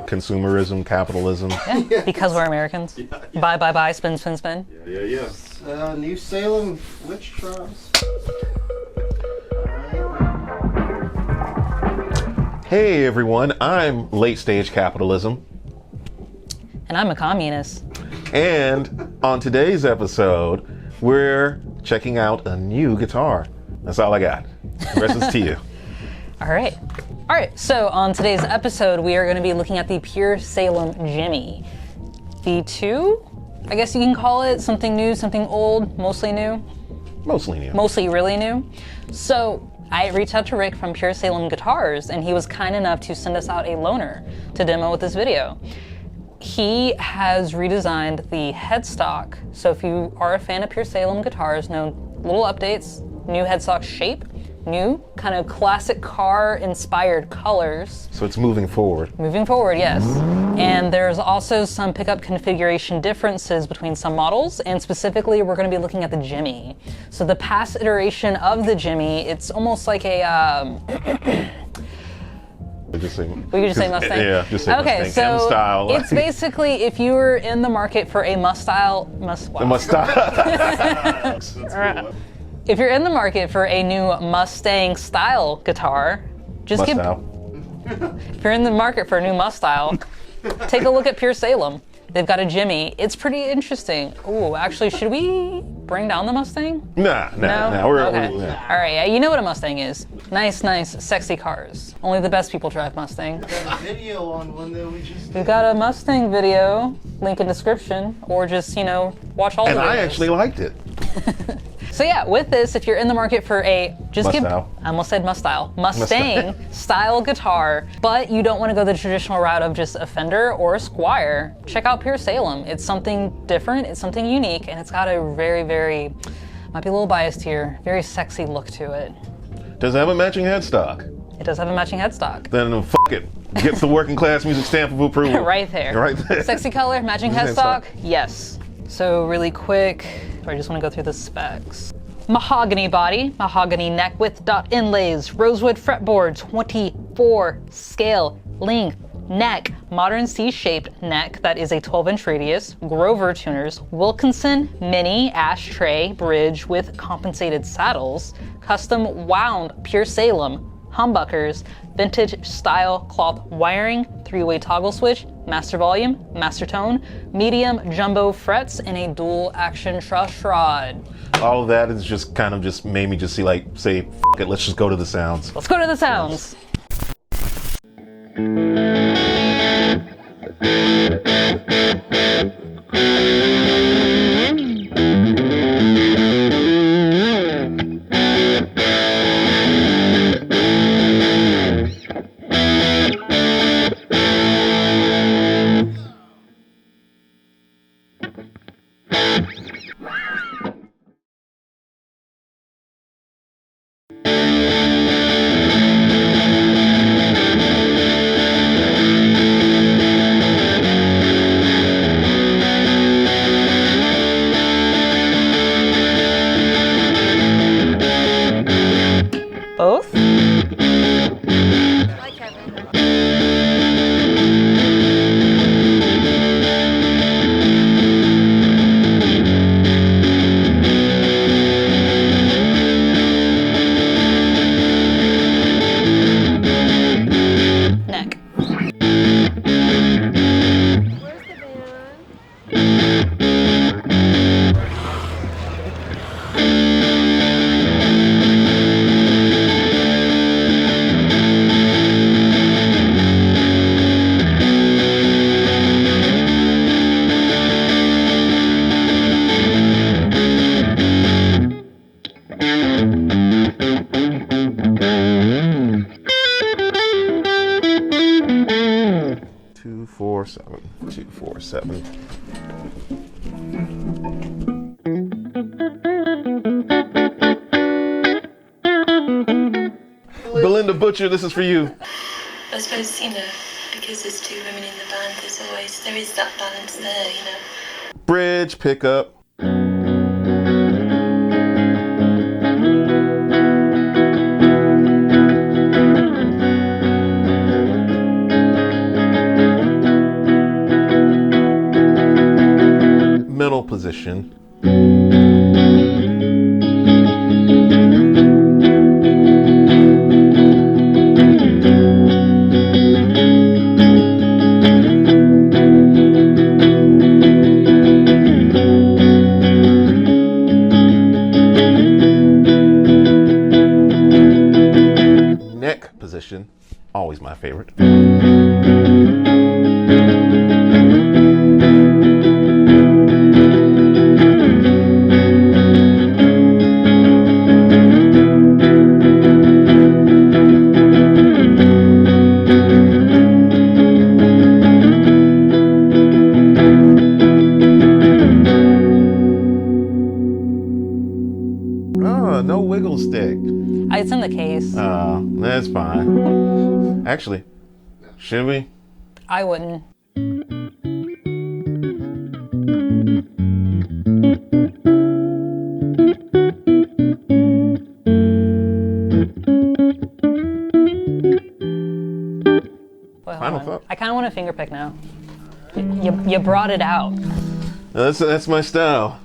Consumerism, capitalism. Yeah, because we're Americans. Buy, buy, buy, spin, spin, spin. Yeah. New Salem witch trials. Hey everyone, I'm Late Stage Capitalism. And I'm a communist. And on today's episode, we're checking out a new guitar. That's all I got. The rest is to you. All right, so on today's episode, we are going to be looking at the Pure Salem Jimmy. V2, I guess you can call it, something new, something old, mostly new. Mostly new. Mostly really new. So I reached out to Rick from Pure Salem Guitars, and he was kind enough to send us out a loaner to demo with this video. He has redesigned the headstock. So if you are a fan of Pure Salem Guitars, no little updates, new headstock shape, new kind of classic car inspired colors. So it's moving forward. Moving forward, yes. And there's also some pickup configuration differences between some models, and specifically we're going to be looking at the Jimmy. So the past iteration of the Jimmy, it's almost like a We could just say Mustang? Yeah, just say okay, Mustang. So M-style. it's basically if you were in the market for a Mustang. If you're in the market for a new Mustang style guitar, if you're in the market for a new Mustang, take a look at Pure Salem. They've got a Jimmy. It's pretty interesting. Ooh, actually, should we bring down the Mustang? Nah. Okay. All right, yeah, you know what a Mustang is. Nice, sexy cars. Only the best people drive Mustang. We got a video on one that we just did. We've got a Mustang video, link in description, or just, watch all the videos. And I actually liked it. So yeah, with this, if you're in the market for I almost said Mustang style guitar, but you don't want to go the traditional route of just a Fender or a Squier, check out Pure Salem. It's something different, it's something unique, and it's got a very, might be a little biased here, very sexy look to it. Does it have a matching headstock? It does have a matching headstock. Then f it. Gets the working class music stamp of approval. Right there. Sexy color, matching headstock, yes. So really quick, I just want to go through the specs. Mahogany body, mahogany neck width dot inlays, rosewood fretboard, 24 scale length neck, modern C-shaped neck that is a 12-inch radius, Grover tuners, Wilkinson mini ashtray bridge with compensated saddles, custom wound Pure Salem humbuckers, vintage style cloth wiring, 3-way toggle switch, master volume, master tone, medium jumbo frets, and a dual action truss rod. All of that is just kind of just made me just say, f it, let's just go to the sounds. Let's go to the sounds. Both? Hi, Kevin. Neck. Where's the band? Two, four, seven. Belinda Butcher, this is for you. I suppose, because there's two women in the band, there is that balance there, Bridge, pickup. position. Neck position, always my favorite. Oh, no wiggle stick. It's in the case. That's fine. Actually, should we? I wouldn't. Wait, Final hold on. thought. I kind of want to finger pick now. You brought it out. That's my style.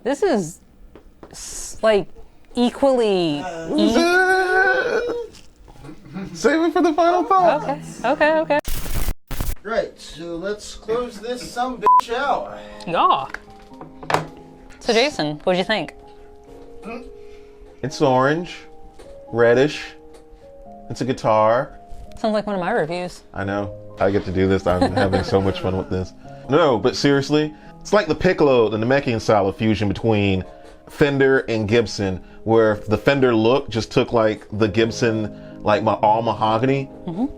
This is like equally. Save it for the final thought. Okay. Right, so let's close this sumbitch out. Yeah. So Jason, what'd you think? It's orange, reddish. It's a guitar. Sounds like one of my reviews. I know. I get to do this. I'm having so much fun with this. No, but seriously, it's like the piccolo and the Namekian style of fusion between Fender and Gibson, where the Fender look just took like the Gibson, like all mahogany,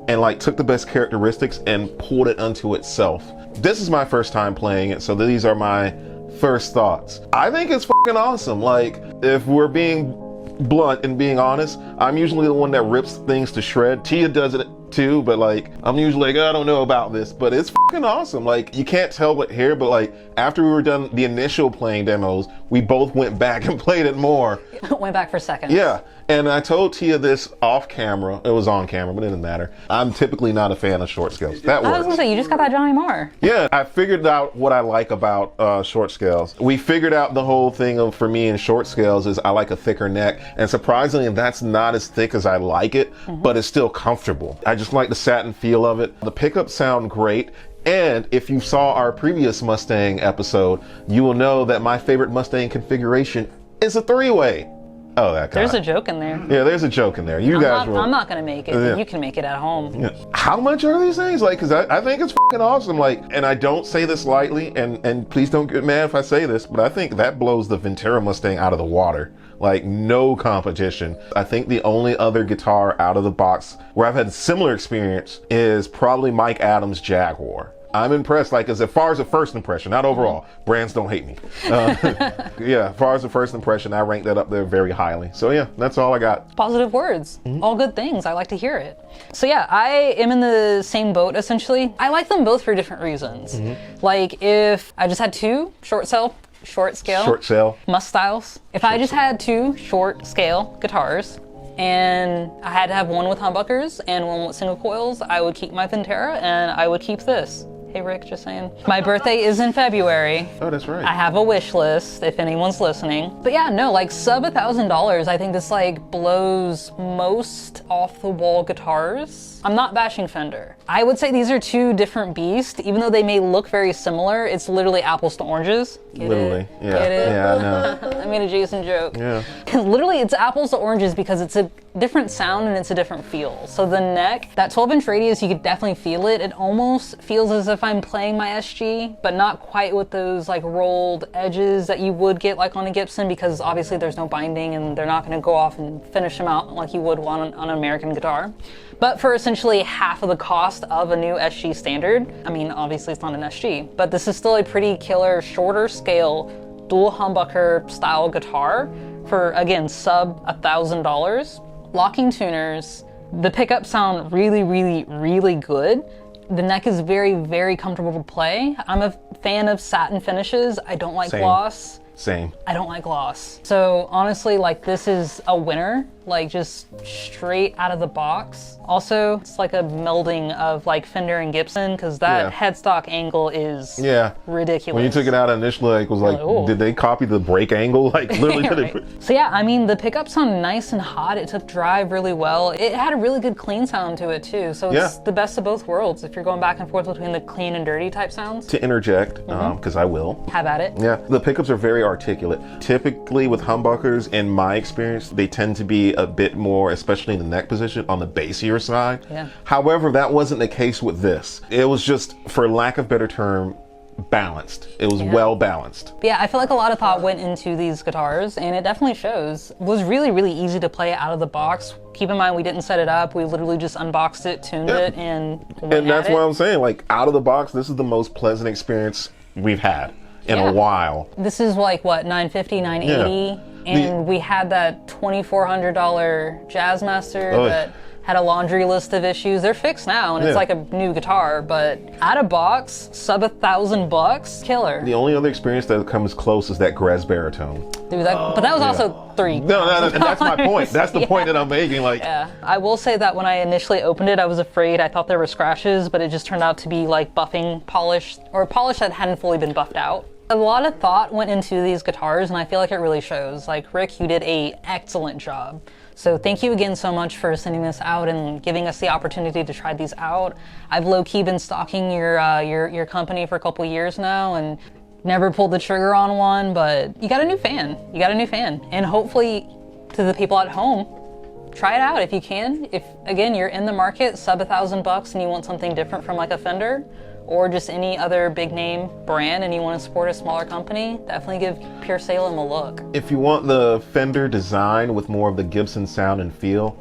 and like took the best characteristics and pulled it unto itself. This is my first time playing it, so these are my first thoughts. I think it's fucking awesome. Like, if we're being blunt and being honest, I'm usually the one that rips things to shred. Tia does it too, but like, I'm usually like, I don't know about this, but it's fucking awesome. Like, you can't tell but hear, but like, after we were done the initial playing demos, we both went back and played it more. Went back for seconds. Yeah, and I told Tia this off camera. It was on camera, but it didn't matter. I'm typically not a fan of short scales. That I was works. gonna say, you just got that Johnny Marr. Yeah, I figured out what I like about short scales. We figured out the whole thing of, for me in short scales, is I like a thicker neck, and surprisingly that's not as thick as I like it, but it's still comfortable. I just like the satin feel of it. The pickups sound great, and if you saw our previous Mustang episode, you will know that my favorite Mustang configuration is a three-way. Oh, that guy. There's a joke in there. Yeah, there's a joke in there. You guys will. I'm not gonna make it. Yeah. You can make it at home. Yeah. How much are these things? Like, cause I think it's fucking awesome. Like, and I don't say this lightly, and please don't get mad if I say this, but I think that blows the Ventura Mustang out of the water. Like, no competition. I think the only other guitar out of the box where I've had a similar experience is probably Mike Adams' Jaguar. I'm impressed, like, as far as a first impression, not overall. Brands don't hate me. Yeah, as far as the first impression, I rank that up there very highly. So yeah, that's all I got. Positive words. All good things. I like to hear it. So yeah, I am in the same boat, essentially. I like them both for different reasons. Like, if I just had two short scale Short sale. Must styles. If I just had two short scale guitars, and I had to have one with humbuckers and one with single coils, I would keep my Ventura and I would keep this. Hey Rick, just saying. My birthday is in February. Oh, that's right. I have a wish list if anyone's listening. But yeah, no, like sub $1,000, I think this like blows most off the wall guitars. I'm not bashing Fender. I would say these are two different beasts. Even though they may look very similar, it's literally apples to oranges. Get Literally. it? Yeah. Get it? Yeah, I know. I made a Jason joke. Yeah. Literally, it's apples to oranges because it's different sound and it's a different feel. So the neck, that 12-inch radius, you could definitely feel it. It almost feels as if I'm playing my SG, but not quite with those like rolled edges that you would get like on a Gibson, because obviously there's no binding and they're not going to go off and finish them out like you would on an American guitar. But for essentially half of the cost of a new SG standard, I mean, obviously it's not an SG, but this is still a pretty killer, shorter scale, dual humbucker style guitar for, again, sub $1,000. Locking tuners, the pickups sound really, really, really good. The neck is very, very comfortable to play. I'm a fan of satin finishes. I don't like gloss. Same. I don't like gloss. So honestly, like, this is a winner, like just straight out of the box. Also, it's like a melding of like Fender and Gibson, because that headstock angle is ridiculous. When you took it out initially, like, was like, oh. did they copy the brake angle? Like, literally, Right. So yeah, I mean, the pickups sound nice and hot. It took drive really well. It had a really good clean sound to it too. So it's the best of both worlds. If you're going back and forth between the clean and dirty type sounds. To interject, because I will. Have at it. Yeah, the pickups are very articulate. Typically with humbuckers, in my experience, they tend to be a bit more, especially in the neck position, on the bassier side. Yeah. However, that wasn't the case with this. It was just, for lack of better term, balanced. It was well balanced. Yeah, I feel like a lot of thought went into these guitars, and it definitely shows. It was really, really easy to play out of the box. Keep in mind, we didn't set it up. We literally just unboxed it, tuned it, and went And that's at what it. I'm saying. Like, out of the box, this is the most pleasant experience we've had in a while. This is like, what, $950, $980? And we had that $2,400 Jazzmaster that had a laundry list of issues. They're fixed now, and it's like a new guitar, but out of box, sub $1,000, killer. The only other experience that comes close is that Grez baritone. Dude, but that was also $3,000. No, that's my point. That's the point that I'm making. Like, I will say that when I initially opened it, I was afraid. I thought there were scratches, but it just turned out to be like buffing polish, or polish that hadn't fully been buffed out. A lot of thought went into these guitars, and I feel like it really shows. Like, Rick, you did an excellent job. So thank you again so much for sending this out and giving us the opportunity to try these out. I've low-key been stalking your company for a couple years now, and never pulled the trigger on one, but you got a new fan. You got a new fan. And hopefully, to the people at home, try it out if you can. If, again, you're in the market, sub $1,000, and you want something different from like a Fender, or just any other big name brand, and you want to support a smaller company, definitely give Pure Salem a look. if you want the Fender design with more of the Gibson sound and feel,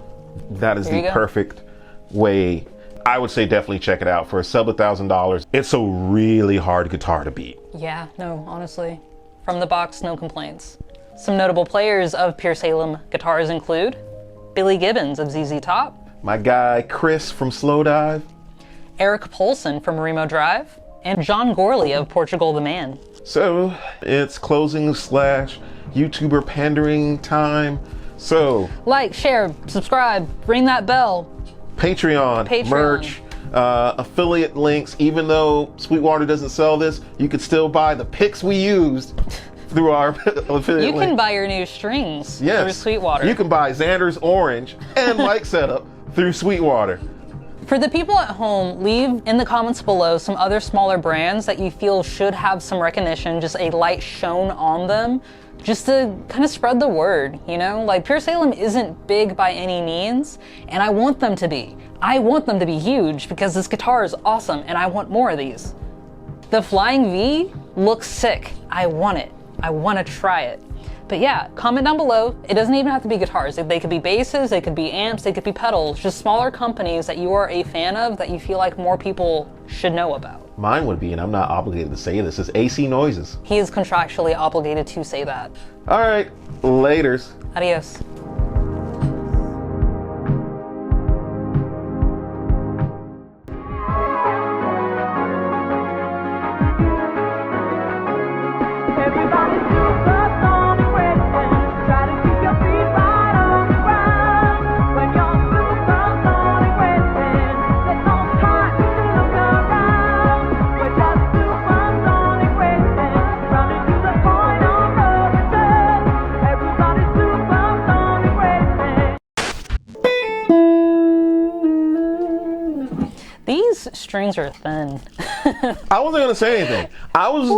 that is the perfect way. I would say definitely check it out. For a sub $1,000, it's a really hard guitar to beat. Yeah, no, honestly. From the box, no complaints. Some notable players of Pure Salem guitars include Billy Gibbons of ZZ Top, My guy Chris from Slow Dive, Eric Polson from Remo Drive, and John Gorley of Portugal the Man. So it's closing / YouTuber pandering time. So Like, share, subscribe, ring that bell. Patreon. Merch, affiliate links. Even though Sweetwater doesn't sell this, you could still buy the picks we used through our affiliate You link. can buy your new strings through Sweetwater. You can buy Xander's Orange and mic setup through Sweetwater. For the people at home, leave in the comments below some other smaller brands that you feel should have some recognition, just a light shone on them, just to kind of spread the word, you know? Like, Pure Salem isn't big by any means, and I want them to be. I want them to be huge because this guitar is awesome, and I want more of these. The Flying V looks sick. I want it. I want to try it. But yeah, comment down below. It doesn't even have to be guitars. They could be basses, they could be amps, they could be pedals, just smaller companies that you are a fan of that you feel like more people should know about. Mine would be, and I'm not obligated to say this, is AC Noises. He is contractually obligated to say that. All right, laters. Adios. These strings are thin. I wasn't gonna say anything. I was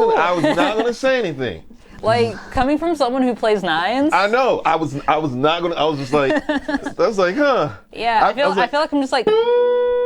not gonna say anything. Like, coming from someone who plays nines. I know. I was not gonna. I was just like, I was like, huh. Yeah, I feel like I'm just like.